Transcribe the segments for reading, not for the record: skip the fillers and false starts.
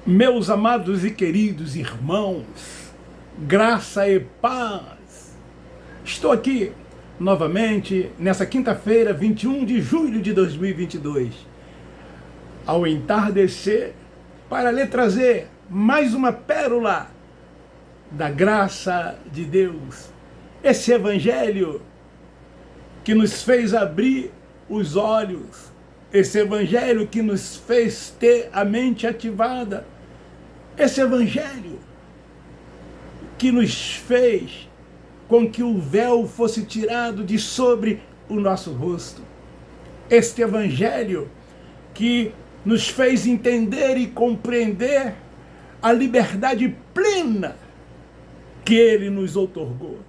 Meus amados e queridos irmãos, graça e paz. Estou aqui novamente nessa quinta-feira, 21 de julho de 2022, ao entardecer, para lhe trazer mais uma pérola da graça de Deus. Esse evangelho que nos fez abrir os olhos, esse evangelho que nos fez ter a mente ativada, esse evangelho que nos fez com que o véu fosse tirado de sobre o nosso rosto, este evangelho que nos fez entender e compreender a liberdade plena que ele nos outorgou,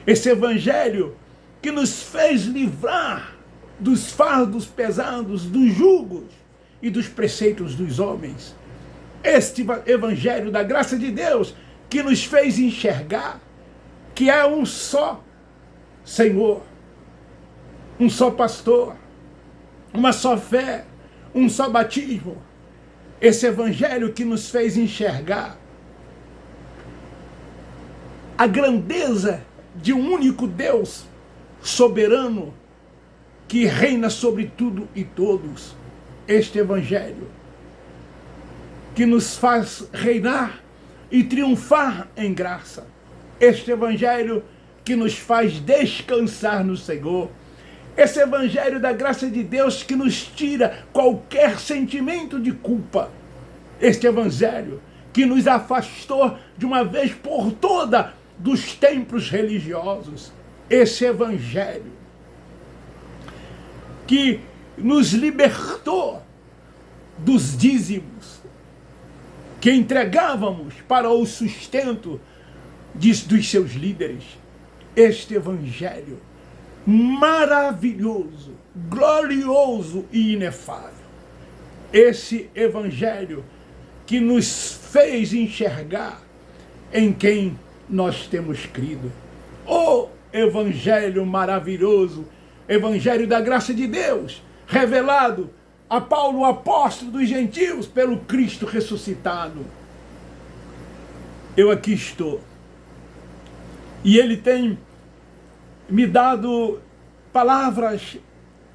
esse evangelho que nos fez livrar dos fardos pesados, dos jugos e dos preceitos dos homens. Este evangelho da graça de Deus que nos fez enxergar que é um só Senhor, um só pastor, uma só fé, um só batismo. Esse evangelho que nos fez enxergar a grandeza de um único Deus soberano que reina sobre tudo e todos. Este evangelho que nos faz reinar e triunfar em graça. Este evangelho que nos faz descansar no Senhor. Esse evangelho da graça de Deus que nos tira qualquer sentimento de culpa. Este evangelho que nos afastou de uma vez por toda dos templos religiosos. Esse evangelho que nos libertou dos dízimos que entregávamos para o sustento dos seus líderes. Este evangelho maravilhoso, glorioso e inefável. Esse evangelho que nos fez enxergar em quem nós temos crido. O evangelho maravilhoso, evangelho da graça de Deus, revelado a Paulo, o apóstolo dos gentios, pelo Cristo ressuscitado. Eu aqui estou. E ele tem me dado palavras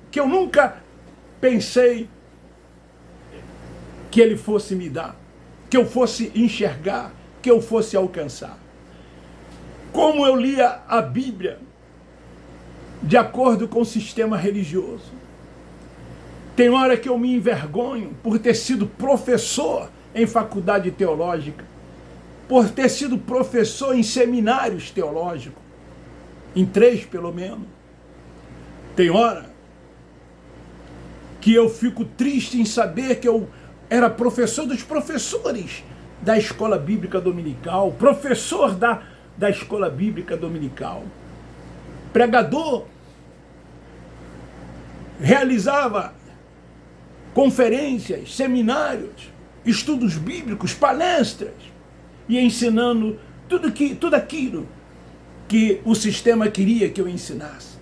que eu nunca pensei que ele fosse me dar, que eu fosse enxergar, que eu fosse alcançar. Como eu lia a Bíblia de acordo com o sistema religioso. Tem hora que eu me envergonho por ter sido professor em faculdade teológica, por ter sido professor em seminários teológicos, em 3 pelo menos. Tem hora que eu fico triste em saber que eu era professor dos professores da escola bíblica dominical, professor da escola bíblica dominical, pregador, realizava conferências, seminários, estudos bíblicos, palestras, e ensinando tudo aquilo que o sistema queria que eu ensinasse.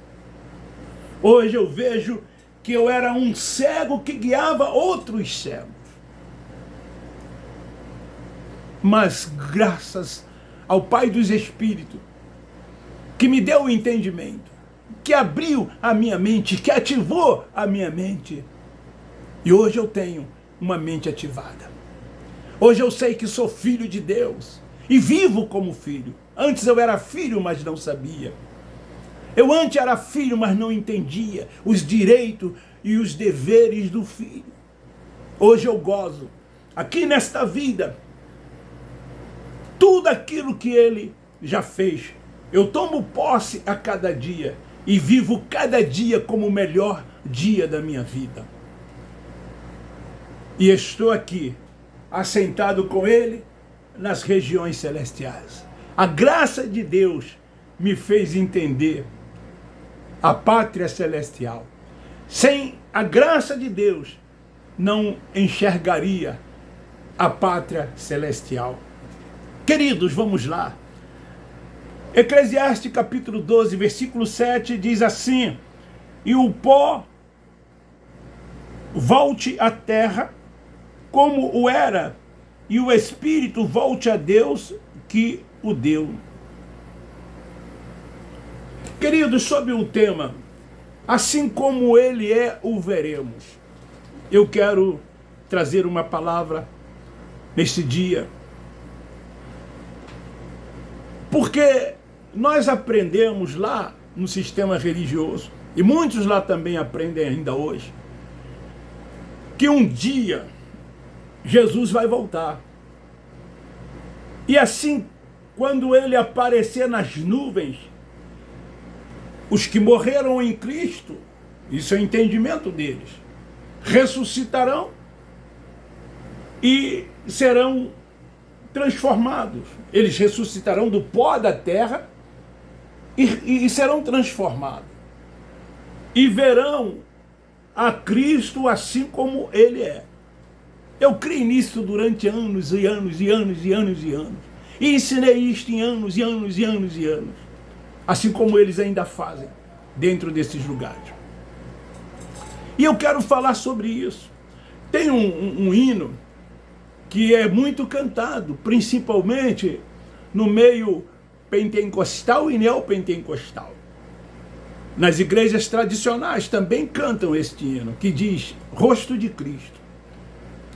Hoje eu vejo que eu era um cego que guiava outros cegos. Mas graças ao Pai dos Espíritos, que me deu o entendimento, que abriu a minha mente, que ativou a minha mente, e hoje eu tenho uma mente ativada. Hoje eu sei que sou filho de Deus e vivo como filho. Antes eu era filho, mas não sabia. Eu antes era filho, mas não entendia os direitos e os deveres do filho. Hoje eu gozo, aqui nesta vida, tudo aquilo que ele já fez. Eu tomo posse a cada dia e vivo cada dia como o melhor dia da minha vida. E estou aqui, assentado com ele nas regiões celestiais. A graça de Deus me fez entender a pátria celestial. Sem a graça de Deus, não enxergaria a pátria celestial. Queridos, vamos lá. Eclesiastes capítulo 12, versículo 7 diz assim: e o pó volte à terra como o era, e o espírito volte a Deus que o deu. Queridos, sobre o tema, assim como ele é, o veremos. Eu quero trazer uma palavra neste dia, porque nós aprendemos lá no sistema religioso, e muitos lá também aprendem ainda hoje, que um dia Jesus vai voltar. E assim, quando ele aparecer nas nuvens, os que morreram em Cristo, isso é o entendimento deles, ressuscitarão e serão transformados. Eles ressuscitarão do pó da terra e serão transformados. E verão a Cristo assim como ele é. Eu criei nisso durante anos e anos e anos e anos e anos. E ensinei isto em anos e anos e anos e anos. Assim como eles ainda fazem dentro desses lugares. E eu quero falar sobre isso. Tem um hino que é muito cantado, principalmente no meio pentecostal e neopentecostal. Nas igrejas tradicionais também cantam este hino, que diz Rosto de Cristo.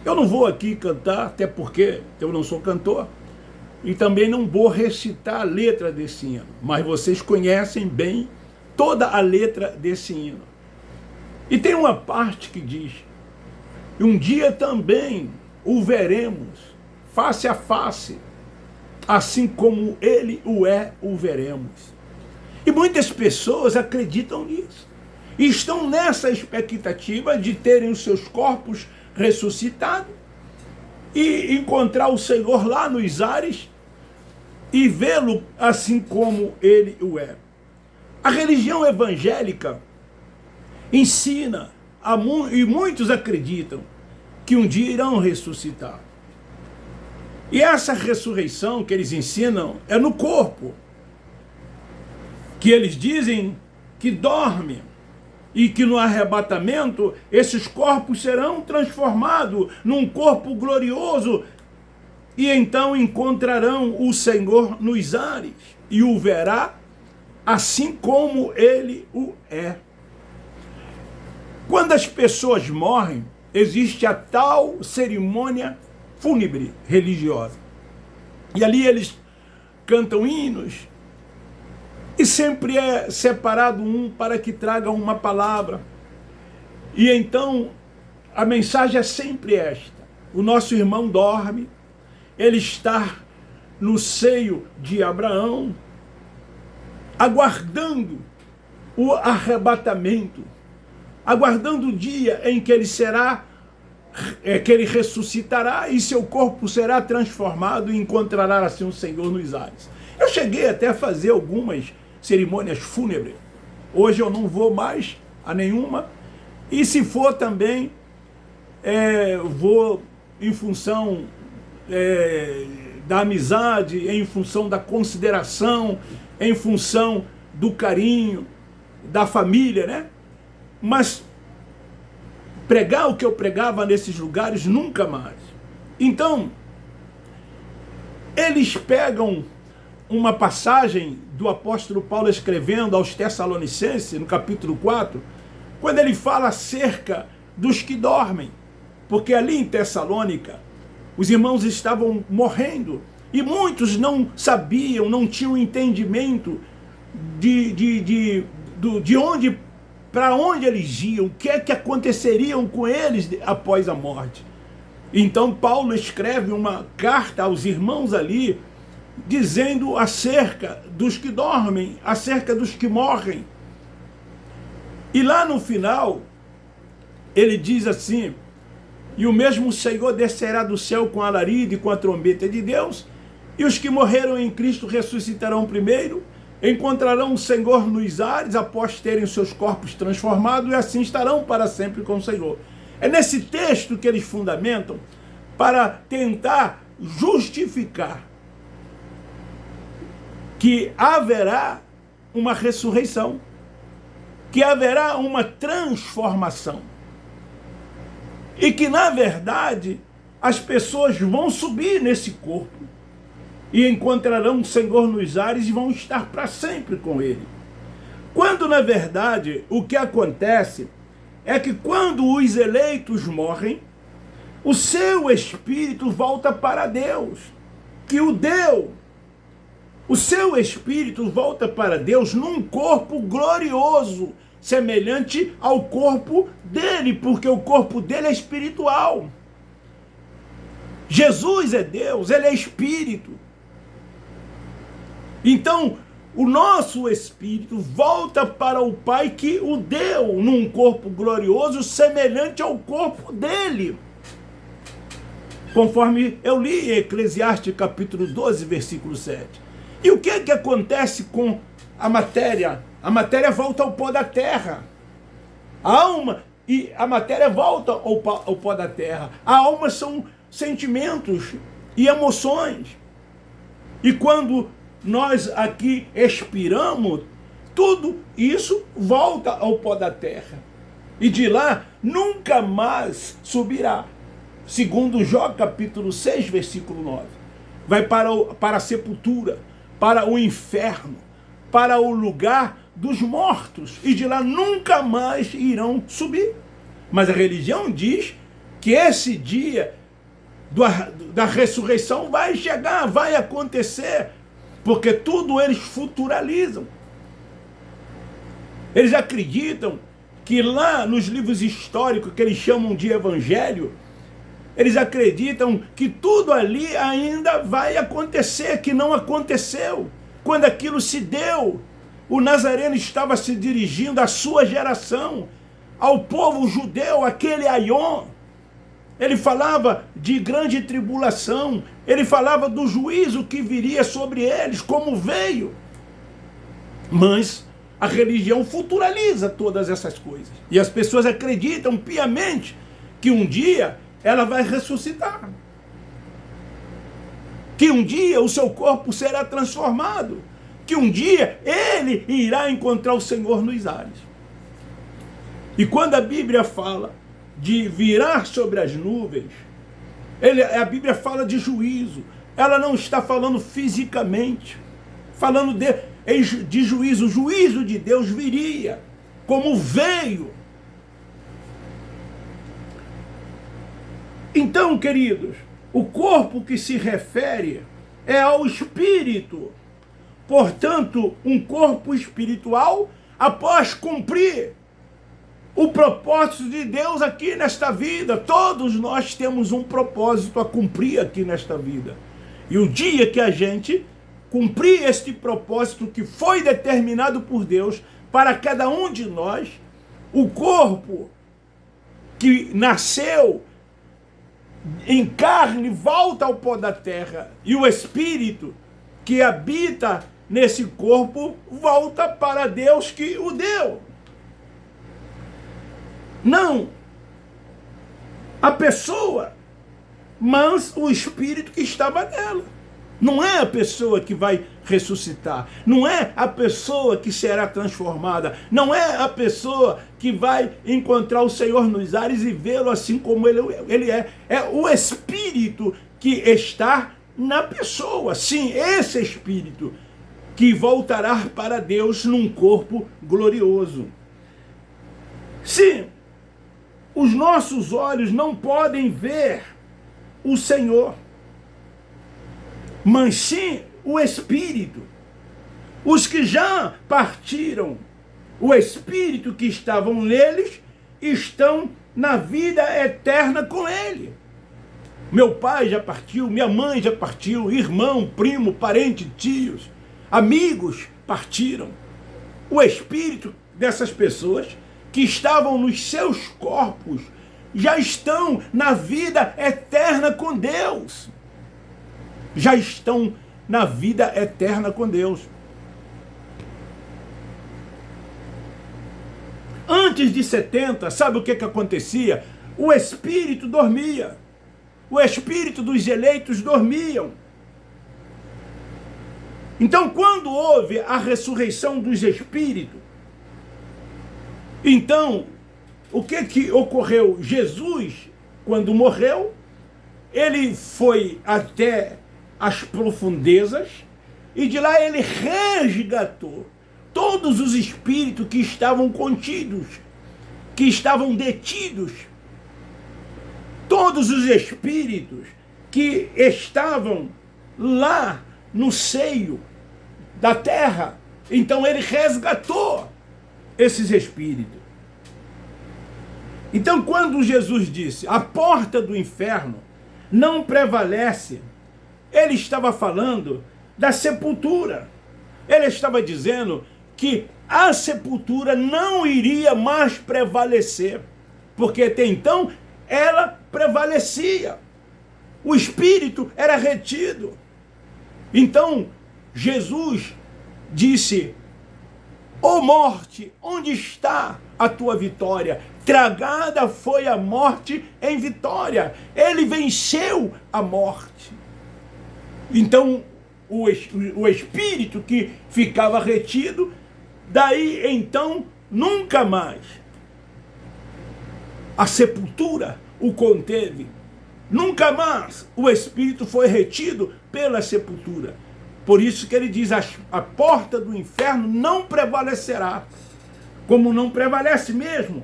Eu não vou aqui cantar, até porque eu não sou cantor, e também não vou recitar a letra desse hino, mas vocês conhecem bem toda a letra desse hino. E tem uma parte que diz, um dia também o veremos, face a face, assim como ele o veremos. E muitas pessoas acreditam nisso. E estão nessa expectativa de terem os seus corpos ressuscitados e encontrar o Senhor lá nos ares e vê-lo assim como ele o é. A religião evangélica ensina, e muitos acreditam, que um dia irão ressuscitar. E essa ressurreição que eles ensinam é no corpo, que eles dizem que dorme, e que no arrebatamento esses corpos serão transformados num corpo glorioso, e então encontrarão o Senhor nos ares, e o verá assim como ele o é. Quando as pessoas morrem, existe a tal cerimônia fúnebre religiosa. E ali eles cantam hinos, e sempre é separado um para que traga uma palavra. E então a mensagem é sempre esta: o nosso irmão dorme, ele está no seio de Abraão, aguardando o arrebatamento, aguardando o dia em que ele que ele ressuscitará e seu corpo será transformado e encontrará assim o Senhor nos ares. Eu cheguei até a fazer algumas cerimônias fúnebres. Hoje eu não vou mais a nenhuma. E se for também, vou em função da amizade, em função da consideração, em função do carinho, da família, né? Mas pregar o que eu pregava nesses lugares, nunca mais. Então, eles pegam uma passagem do apóstolo Paulo escrevendo aos Tessalonicenses, no capítulo 4, quando ele fala acerca dos que dormem, porque ali em Tessalônica os irmãos estavam morrendo e muitos não sabiam, não tinham entendimento de onde, para onde eles iam, o que é que aconteceria com eles após a morte. Então Paulo escreve uma carta aos irmãos ali, dizendo acerca dos que dormem, acerca dos que morrem. E lá no final, ele diz assim: e o mesmo Senhor descerá do céu com alarido e com a trombeta de Deus, e os que morreram em Cristo ressuscitarão primeiro, encontrarão o Senhor nos ares após terem seus corpos transformados, e assim estarão para sempre com o Senhor. É nesse texto que eles fundamentam para tentar justificar que haverá uma ressurreição, que haverá uma transformação. E que, na verdade, as pessoas vão subir nesse corpo e encontrarão o Senhor nos ares e vão estar para sempre com Ele. Quando, na verdade, o que acontece é que quando os eleitos morrem, o seu espírito volta para Deus, que o deu. O seu espírito volta para Deus num corpo glorioso, semelhante ao corpo dele, porque o corpo dele é espiritual. Jesus é Deus, ele é espírito. Então, o nosso espírito volta para o Pai que o deu num corpo glorioso, semelhante ao corpo dele. Conforme eu li em Eclesiastes capítulo 12, versículo 7. E o que acontece com a matéria? A matéria volta ao pó da terra. A alma e a matéria volta ao pó da terra. A alma são sentimentos e emoções. E quando nós aqui expiramos, tudo isso volta ao pó da terra. E de lá nunca mais subirá. Segundo Jó capítulo 6, versículo 9. Vai para a sepultura, para o inferno, para o lugar dos mortos. E de lá nunca mais irão subir. Mas a religião diz que esse dia da ressurreição vai chegar, vai acontecer. Porque tudo eles futuralizam. Eles acreditam que lá nos livros históricos que eles chamam de evangelho, eles acreditam que tudo ali ainda vai acontecer, que não aconteceu. Quando aquilo se deu, o Nazareno estava se dirigindo à sua geração, ao povo judeu, aquele Aion. Ele falava de grande tribulação, ele falava do juízo que viria sobre eles, como veio. Mas a religião futuraliza todas essas coisas. E as pessoas acreditam piamente que um dia ela vai ressuscitar. Que um dia o seu corpo será transformado. Que um dia ele irá encontrar o Senhor nos ares. E quando a Bíblia fala de virar sobre as nuvens, a Bíblia fala de juízo. Ela não está falando fisicamente, falando de juízo. O juízo de Deus viria, como veio. Então, queridos, o corpo que se refere é ao espírito. Portanto, um corpo espiritual, após cumprir o propósito de Deus aqui nesta vida. Todos nós temos um propósito a cumprir aqui nesta vida. E o dia que a gente cumprir este propósito que foi determinado por Deus para cada um de nós, o corpo que nasceu em carne volta ao pó da terra, e o espírito que habita nesse corpo volta para Deus que o deu. Não a pessoa, mas o espírito que estava nela. Não é a pessoa que vai ressuscitar, não é a pessoa que será transformada, não é a pessoa que vai encontrar o Senhor nos ares e vê-lo assim como ele é. É o espírito que está na pessoa. Sim, esse espírito que voltará para Deus num corpo glorioso. Sim, os nossos olhos não podem ver o Senhor, mas sim o Espírito. Os que já partiram, o Espírito que estavam neles, estão na vida eterna com Ele. Meu pai já partiu, minha mãe já partiu, irmão, primo, parente, tios, amigos partiram. O Espírito dessas pessoas que estavam nos seus corpos já estão na vida eterna com Deus. Já estão na vida eterna com Deus. Antes de 70, sabe o que acontecia? O espírito dormia. O espírito dos eleitos dormiam. Então, quando houve a ressurreição dos espíritos, então, o que ocorreu? Jesus, quando morreu, ele foi até as profundezas e de lá ele resgatou todos os espíritos que estavam contidos, que estavam detidos, todos os espíritos que estavam lá no seio da terra. Então ele resgatou esses espíritos. Então quando Jesus disse, a porta do inferno não prevalece, ele estava falando da sepultura. Ele estava dizendo que a sepultura não iria mais prevalecer, porque até então ela prevalecia. O espírito era retido. Então Jesus disse, ó morte, onde está a tua vitória? Tragada foi a morte em vitória. Ele venceu a morte. Então o espírito que ficava retido, daí então nunca mais a sepultura o conteve. Nunca mais o espírito foi retido pela sepultura. Por isso que ele diz, a porta do inferno não prevalecerá, como não prevalece mesmo.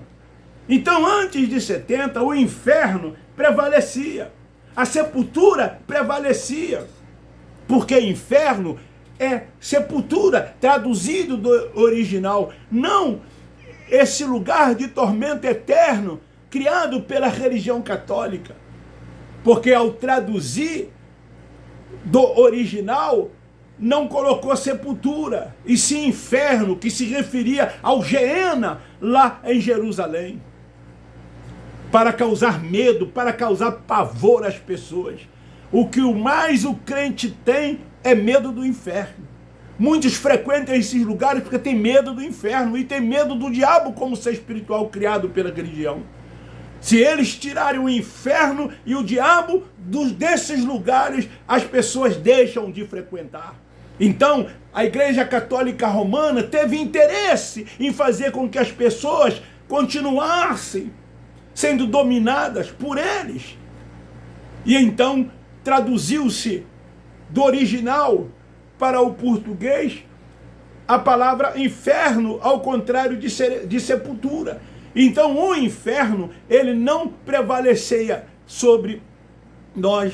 Então antes de 70, o inferno prevalecia, a sepultura prevalecia, porque inferno é sepultura, traduzido do original, não esse lugar de tormento eterno criado pela religião católica. Porque ao traduzir do original, não colocou sepultura, e sim inferno, que se referia ao Geena, lá em Jerusalém, para causar medo, para causar pavor às pessoas. O que mais o crente tem é medo do inferno. Muitos frequentam esses lugares porque tem medo do inferno e tem medo do diabo como ser espiritual criado pela religião. Se eles tirarem o inferno e o diabo desses lugares, as pessoas deixam de frequentar. Então, a Igreja Católica Romana teve interesse em fazer com que as pessoas continuassem sendo dominadas por eles. E então, traduziu-se do original para o português a palavra inferno, ao contrário de sepultura. Então o inferno, ele não prevalecia sobre nós.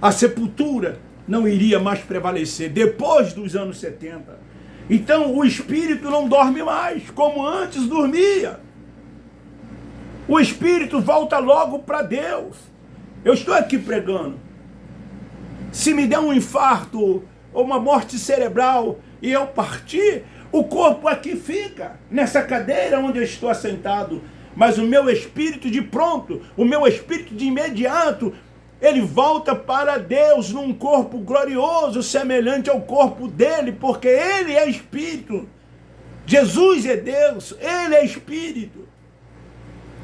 A sepultura não iria mais prevalecer depois dos anos 70. Então o espírito não dorme mais, como antes dormia. O espírito volta logo para Deus. Eu estou aqui pregando. Se me der um infarto ou uma morte cerebral e eu partir, o corpo aqui fica, nessa cadeira onde eu estou assentado, mas o meu espírito de pronto, o meu espírito de imediato, ele volta para Deus num corpo glorioso, semelhante ao corpo dele, porque ele é espírito. Jesus é Deus, ele é espírito.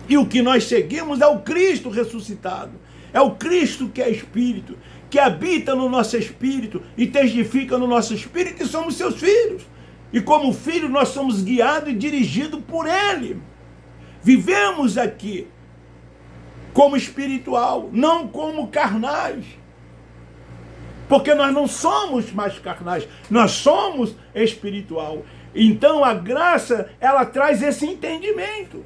E o que nós seguimos é o Cristo ressuscitado, é o Cristo que é espírito, que habita no nosso espírito e testifica no nosso espírito que somos seus filhos. E como filhos nós somos guiados e dirigidos por ele. Vivemos aqui como espiritual, não como carnais. Porque nós não somos mais carnais, nós somos espiritual. Então a graça, ela traz esse entendimento.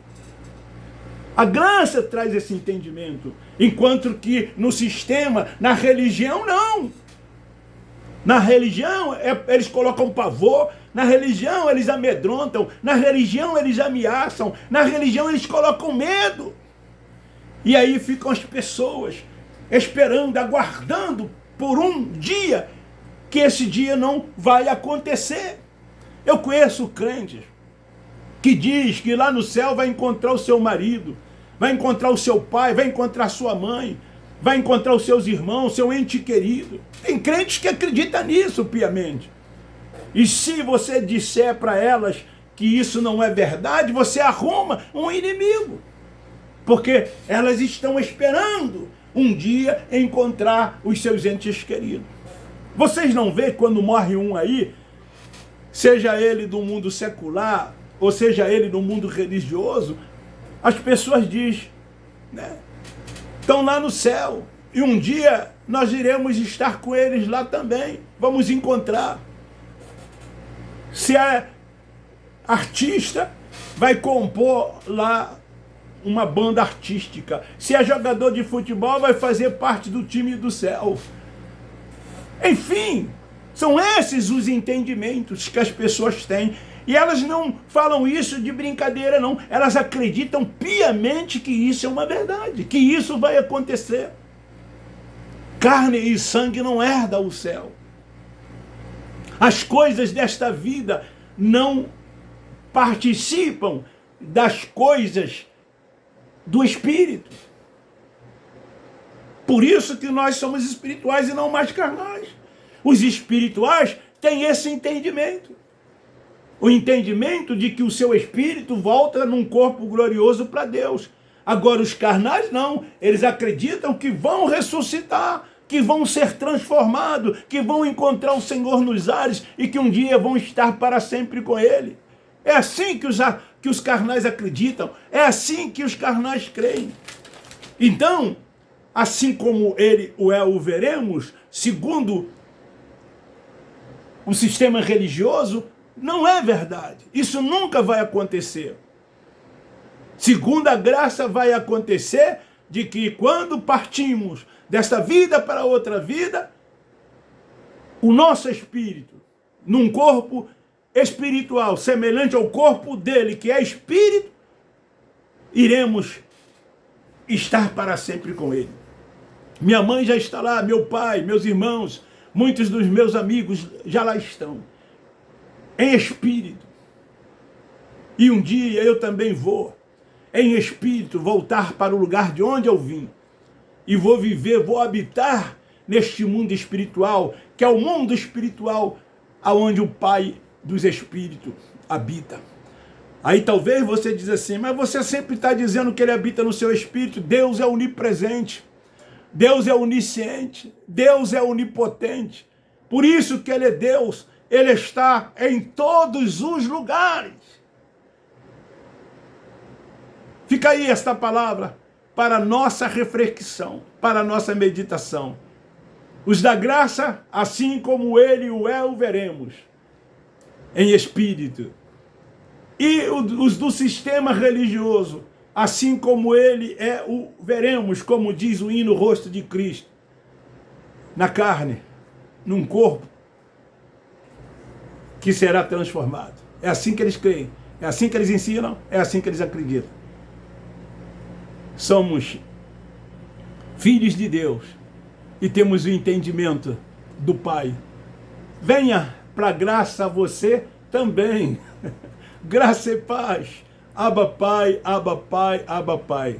A graça traz esse entendimento. Enquanto que no sistema, na religião, não. Na religião, eles colocam pavor. Na religião, eles amedrontam. Na religião, eles ameaçam. Na religião, eles colocam medo. E aí ficam as pessoas esperando, aguardando por um dia, que esse dia não vai acontecer. Eu conheço crentes que diz que lá no céu vai encontrar o seu marido, vai encontrar o seu pai, vai encontrar sua mãe, vai encontrar os seus irmãos, seu ente querido. Tem crentes que acreditam nisso piamente. E se você disser para elas que isso não é verdade, você arruma um inimigo. Porque elas estão esperando um dia encontrar os seus entes queridos. Vocês não veem quando morre um aí, seja ele do mundo secular, ou seja ele do mundo religioso, as pessoas dizem, né, estão lá no céu, E um dia nós iremos estar com eles lá também. Vamos encontrar. Se é artista, vai compor lá uma banda artística. Se é jogador de futebol, vai fazer parte do time do céu. Enfim, são esses os entendimentos que as pessoas têm. E elas não falam isso de brincadeira, não. Elas acreditam piamente que isso é uma verdade, que isso vai acontecer. Carne e sangue não herdam o céu. As coisas desta vida não participam das coisas do Espírito. Por isso que nós somos espirituais e não mais carnais. Os espirituais têm esse entendimento. O entendimento de que o seu espírito volta num corpo glorioso para Deus. Agora os carnais não. Eles acreditam que vão ressuscitar, que vão ser transformados, que vão encontrar o Senhor nos ares e que um dia vão estar para sempre com Ele. É assim que os carnais acreditam. É assim que os carnais creem. Então, assim como Ele o veremos, segundo o sistema religioso, não é verdade. Isso nunca vai acontecer. Segundo a graça, vai acontecer de que quando partimos desta vida para outra vida, o nosso espírito, num corpo espiritual, semelhante ao corpo dele, que é espírito, iremos estar para sempre com ele. Minha mãe já está lá, meu pai, meus irmãos, muitos dos meus amigos já lá estão, em espírito. E um dia eu também vou, em espírito, voltar para o lugar de onde eu vim. E vou viver, vou habitar neste mundo espiritual, que é o mundo espiritual, aonde o Pai dos Espíritos habita. Aí talvez você diz assim, mas você sempre está dizendo que Ele habita no seu espírito. Deus é onipresente, Deus é onisciente, Deus é onipotente. Por isso que Ele é Deus, Ele está em todos os lugares. Fica aí esta palavra para a nossa reflexão, para a nossa meditação. Os da graça, assim como Ele o veremos, em espírito. E os do sistema religioso, assim como Ele o veremos, como diz o hino Rosto de Cristo, na carne, num corpo, que será transformado. É assim que eles creem, é assim que eles ensinam, é assim que eles acreditam. Somos filhos de Deus e temos o entendimento do Pai. Venha para a graça você também. Graça e paz. Abba Pai, Abba Pai, Abba Pai.